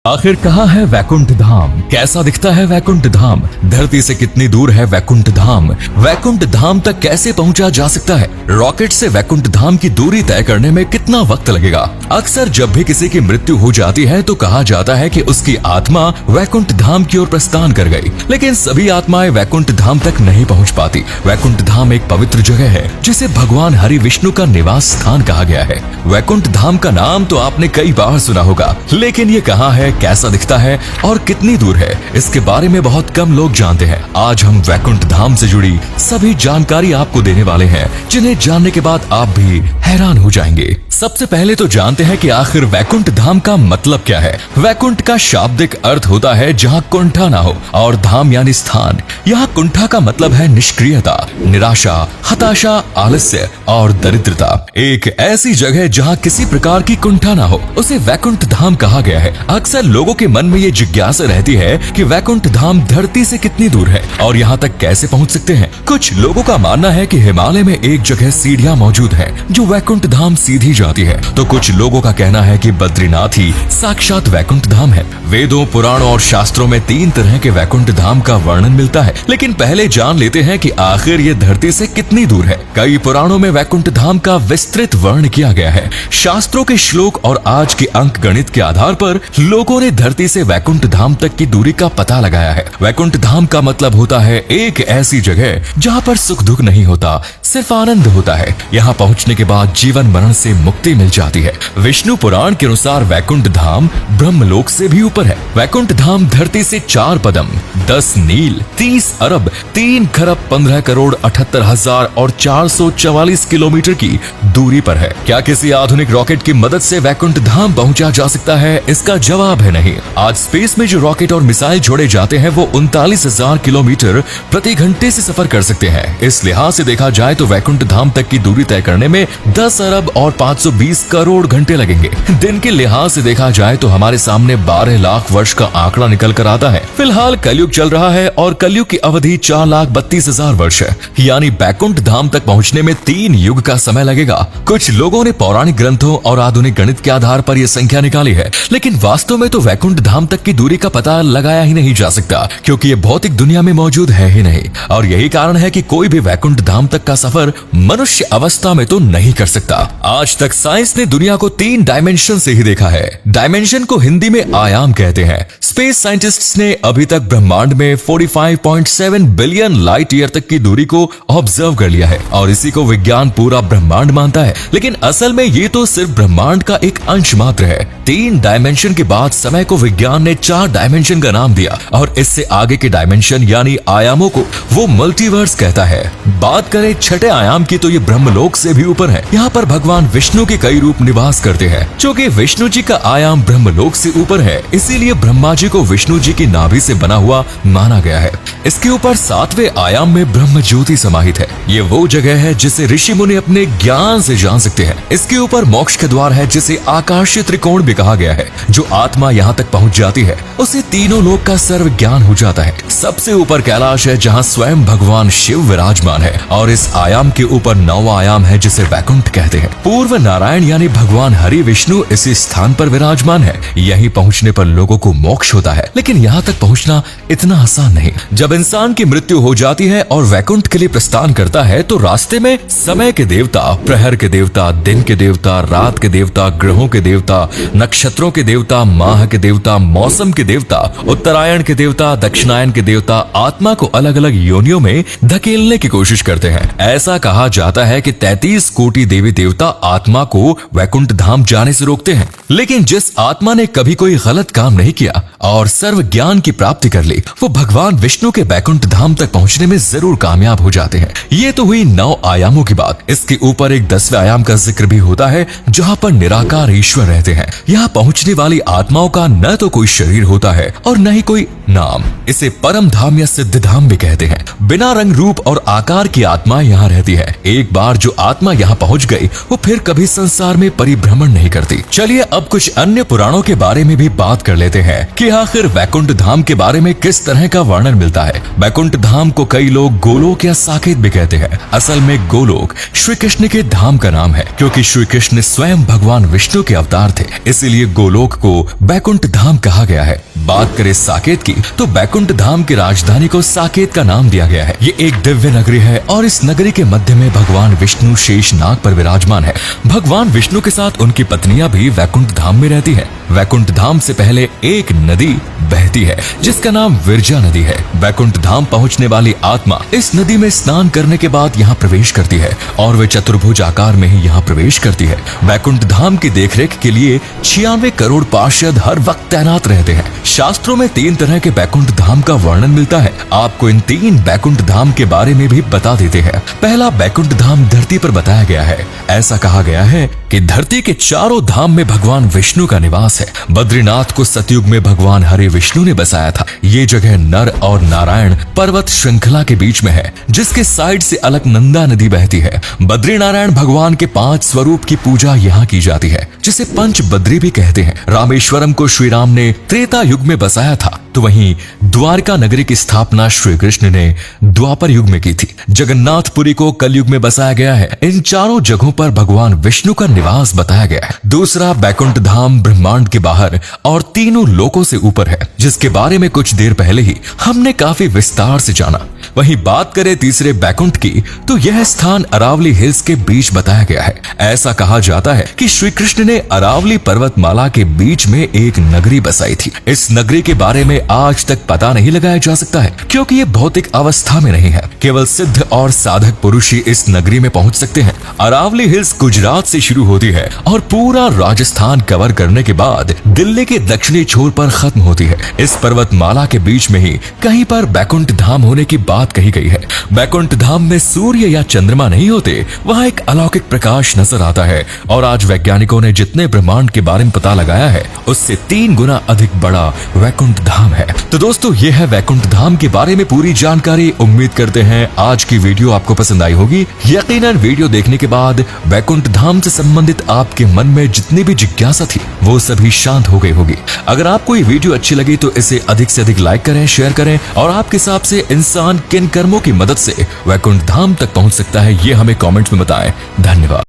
आखिर कहाँ है वैकुंठ धाम? कैसा दिखता है वैकुंठ धाम? धरती से कितनी दूर है वैकुंठ धाम? वैकुंठ धाम तक कैसे पहुंचा जा सकता है? रॉकेट से वैकुंठ धाम की दूरी तय करने में कितना वक्त लगेगा? अक्सर जब भी किसी की मृत्यु हो जाती है तो कहा जाता है कि उसकी आत्मा वैकुंठ धाम की ओर प्रस्थान कर गई, लेकिन सभी आत्माएं वैकुंठ धाम तक नहीं पहुंच पाती। वैकुंठ धाम एक पवित्र जगह है जिसे भगवान हरि विष्णु का निवास स्थान कहा गया है। वैकुंठ धाम का नाम तो आपने कई बार सुना होगा, लेकिन ये कहाँ है, कैसा दिखता है और कितनी दूर है, इसके बारे में बहुत कम लोग जानते हैं। आज हम वैकुंठ धाम से जुड़ी सभी जानकारी आपको देने वाले हैं, जिन्हें जानने के बाद आप भी हैरान हो जाएंगे। सबसे पहले तो जानते हैं कि आखिर वैकुंठ धाम का मतलब क्या है। वैकुंठ का शाब्दिक अर्थ होता है जहाँ कुंठा ना हो, और धाम यानी स्थान। यहाँ कुंठा का मतलब है निष्क्रियता, निराशा, हताशा, आलस्य और दरिद्रता। एक ऐसी जगह जहाँ किसी प्रकार की कुंठा ना हो, उसे वैकुंठ धाम कहा गया है। अक्सर लोगों के मन में ये जिज्ञासा रहती है कि वैकुंठ धाम धरती से कितनी दूर है और यहाँ तक कैसे पहुँच सकते हैं। कुछ लोगों का मानना है कि हिमालय में एक जगह सीढ़ियाँ मौजूद है जो वैकुंठ धाम सीधी जाती है, तो कुछ लोगों का कहना है कि बद्रीनाथ ही साक्षात वैकुंठ धाम है। वेदों, पुराणों और शास्त्रों में 3 तरह के वैकुंठ धाम का वर्णन मिलता है, लेकिन पहले जान लेते हैं कि आखिर ये धरती से कितनी दूर है। कई पुराणों में वैकुंठ धाम का विस्तृत वर्णन किया गया है। शास्त्रों के श्लोक और आज के अंक गणित के आधार पर लोगों ने धरती से वैकुंठ धाम तक की दूरी का पता लगाया है। वैकुंठ धाम का मतलब होता है एक ऐसी जगह जहाँ पर सुख दुख नहीं होता, सिर्फ आनंद होता है। यहाँ पहुँचने के बाद जीवन मरण से मुक्ति मिल जाती है। विष्णु पुराण के अनुसार वैकुंठ धाम ब्रह्मलोक से भी ऊपर है। वैकुंठ धाम धरती से 4 पदम, 10 नील, 30 अरब, 3 खरब 15 करोड़ 78 हजार और 444 किलोमीटर की दूरी पर है। क्या किसी आधुनिक रॉकेट की मदद से वैकुंठ धाम पहुंचा जा सकता है? इसका जवाब है नहीं। आज स्पेस में जो रॉकेट और मिसाइल छोड़े जाते हैं वो 39,000 किलोमीटर प्रति घंटे से सफर कर सकते हैं। इस लिहाज से देखा जाए तो वैकुंठ धाम तक की दूरी तय करने में 10 अरब और 520 करोड़ घंटे लगेंगे। दिन के लिहाज से देखा जाए तो हमारे सामने 12 लाख वर्ष का आंकड़ा निकल कर आता है। फिलहाल कलयुग चल रहा है और कलयुग की अवधि 4,32,000 वर्ष है, यानी वैकुंठ धाम तक पहुंचने में 3 युग का समय लगेगा। कुछ लोगों ने पौराणिक ग्रंथों और आधुनिक गणित के आधार पर यह संख्या निकाली है, लेकिन वास्तव में तो वैकुंठ धाम तक की दूरी का पता लगाया ही नहीं जा सकता, क्योंकि ये भौतिक दुनिया में मौजूद है ही नहीं। और यही कारण है कि कोई भी वैकुंठ धाम तक का सफर मनुष्य अवस्था में तो नहीं कर सकता। आज तक साइंस ने दुनिया को 3 डायमेंशन से ही देखा है। डायमेंशन को हिंदी में आयाम कहते हैं। स्पेस साइंटिस्ट्स ने अभी तक ब्रह्मांड में 45.7 बिलियन लाइट ईयर तक की दूरी को ऑब्जर्व कर लिया है और इसी को विज्ञान पूरा ब्रह्मांड मानता है, लेकिन असल में ये तो सिर्फ ब्रह्मांड का एक अंश मात्र है। 3 डायमेंशन के बाद समय को विज्ञान ने 4 डायमेंशन का नाम दिया और इससे आगे के डायमेंशन यानी आयामों को वो मल्टीवर्स कहता है। बात करें 6ठे आयाम की तो ये ब्रह्मलोक से भी ऊपर है। यहाँ पर भगवान विष्णु के कई रूप निवास करते हैं। क्योंकि विष्णु जी का आयाम ब्रह्मलोक से ऊपर है, इसीलिए ब्रह्मा जी को विष्णु जी की नाभि से बना हुआ माना गया है। इसके ऊपर 7वें आयाम में ब्रह्म ज्योति समाहित है। ये वो जगह है जिसे ऋषि मुनि अपने ज्ञान से जान सकते हैं। इसके ऊपर मोक्ष के द्वार है जिसे आकाशीय त्रिकोण भी कहा गया है। जो आत्मा यहाँ तक पहुँच जाती है उसे तीनों लोक का सर्व ज्ञान हो जाता है। सबसे ऊपर कैलाश है जहाँ स्वयं भगवान शिव विराजमान है और इस आयाम के ऊपर 9वां आयाम है जिसे वैकुंठ कहते हैं। पूर्व नारायण यानी भगवान हरि विष्णु इसी स्थान पर विराजमान है। यहीं पहुँचने पर लोगों को मोक्ष होता है, लेकिन यहाँ तक पहुँचना इतना आसान नहीं। जब इंसान की मृत्यु हो जाती है और वैकुंठ के लिए प्रस्थान करता है तो रास्ते में समय के देवता, प्रहर के देवता, दिन के देवता, रात के देवता, ग्रहों के देवता, नक्षत्रों के देवता, माह के देवता, मौसम के देवता, उत्तरायण के देवता, दक्षिणायन के देवता आत्मा को अलग अलग योनियों में धकेलने की कोशिश करते हैं। ऐसा कहा जाता है कि 33 कोटि देवी देवता आत्मा को वैकुंठ धाम जाने से रोकते हैं, लेकिन जिस आत्मा ने कभी कोई गलत काम नहीं किया और सर्व ज्ञान की प्राप्ति कर ली, वो भगवान विष्णु के वैकुंठ धाम तक पहुंचने में जरूर कामयाब हो जाते हैं। ये तो हुई 9 आयामों की बात। इसके ऊपर एक 10वें आयाम का जिक्र भी होता है जहाँ पर निराकार ईश्वर रहते हैं। यहाँ पहुँचने वाली आत्माओं का न तो कोई शरीर होता है और न ही कोई नाम। इसे परम धाम या सिद्ध धाम भी कहते हैं। बिना रंग रूप और आकार की आत्मा यहाँ रहती है। एक बार जो आत्मा यहाँ पहुँच गई वो फिर कभी संसार में परिभ्रमण नहीं करती। चलिए अब कुछ अन्य पुराणों के बारे में भी बात कर लेते हैं कि आखिर वैकुंठ धाम के बारे में किस तरह का वर्णन मिलता है। वैकुंठ धाम को कई लोग गोलोक या साकेत भी कहते हैं। असल में गोलोक श्री कृष्ण के धाम का नाम है, क्योंकि श्री कृष्ण स्वयं भगवान विष्णु के अवतार थे, इसीलिए गोलोक को वैकुंठ धाम कहा गया है। बात करें साकेत की तो वैकुंठ धाम की राजधानी को साकेत का नाम दिया गया है। ये एक दिव्य नगरी है और इस नगरी के मध्य में भगवान विष्णु शेष नाग पर विराजमान है। भगवान विष्णु के साथ उनकी पत्नियां भी वैकुंठ धाम में रहती है। वैकुंठ धाम से पहले एक नदी बहती है जिसका नाम विरजा नदी है। वैकुंठ धाम पहुंचने वाली आत्मा इस नदी में स्नान करने के बाद यहाँ प्रवेश करती है और वे चतुर्भुज आकार में ही यहाँ प्रवेश करती है। वैकुंठ धाम की देखरेख के लिए 96 करोड़ पार्षद हर वक्त तैनात रहते हैं। शास्त्रों में 3 तरह के वैकुंठ धाम का वर्णन मिलता है। आपको इन 3 वैकुंठ धाम के बारे में भी बता देते हैं। पहला वैकुंठ धाम धरती पर बताया गया है। ऐसा कहा गया है कि धरती के चारों धाम में भगवान विष्णु का निवास है। बद्रीनाथ को सतयुग में भगवान हरि विष्णु ने बसाया था। ये जगह नर और नारायण पर्वत श्रृंखला के बीच में है, जिसके साइड से अलकनंदा नदी बहती है। बद्री नारायण भगवान के 5 स्वरूप की पूजा यहाँ की जाती है, जिसे पंच बद्री भी कहते हैं। रामेश्वरम को श्री राम ने त्रेता युग में बसाया था, तो वहीं द्वारका नगरी की स्थापना श्री कृष्ण ने द्वापर युग में की थी। जगन्नाथपुरी को कलयुग में बसाया गया है। इन चारों जगहों पर भगवान विष्णु का निवास बताया गया है। दूसरा वैकुंठ धाम ब्रह्मांड के बाहर और तीनों लोकों से ऊपर है, जिसके बारे में कुछ देर पहले ही हमने काफी विस्तार से जाना। वहीं बात करें तीसरे वैकुंठ की तो यह स्थान अरावली हिल्स के बीच बताया गया है। ऐसा कहा जाता है कि श्री कृष्ण ने अरावली पर्वतमाला के बीच में एक नगरी बसाई थी। इस नगरी के बारे में आज तक पता नहीं लगाया जा सकता है, क्योंकि ये भौतिक अवस्था में नहीं है। केवल सिद्ध और साधक पुरुष ही इस नगरी में पहुंच सकते हैं। अरावली हिल्स गुजरात से शुरू होती है और पूरा राजस्थान कवर करने के बाद दिल्ली के दक्षिणी छोर पर खत्म होती है। इस पर्वतमाला के बीच में ही कहीं पर वैकुंठ धाम होने की बात कही गई है। वैकुंठ धाम में सूर्य या चंद्रमा नहीं होते, वहाँ एक अलौकिक प्रकाश नजर आता है और आज वैज्ञानिकों ने जितने ब्रह्मांड के बारे में पता लगाया है उससे 3 गुना अधिक बड़ा वैकुंठ धाम है। तो दोस्तों ये है वैकुंठ धाम के बारे में पूरी जानकारी। उम्मीद करते हैं आज की वीडियो आपको पसंद आई होगी। यकीनन वीडियो देखने के बाद वैकुंठ धाम से संबंधित आपके मन में जितनी भी जिज्ञासा थी वो सभी शांत हो गई होगी। अगर आपको ये वीडियो अच्छी लगी तो इसे अधिक से अधिक लाइक करें, शेयर करें और आपके हिसाब से इंसान किन कर्मों की मदद से वैकुंठ धाम तक पहुंच सकता है ये हमें कमेंट्स में बताएं। धन्यवाद।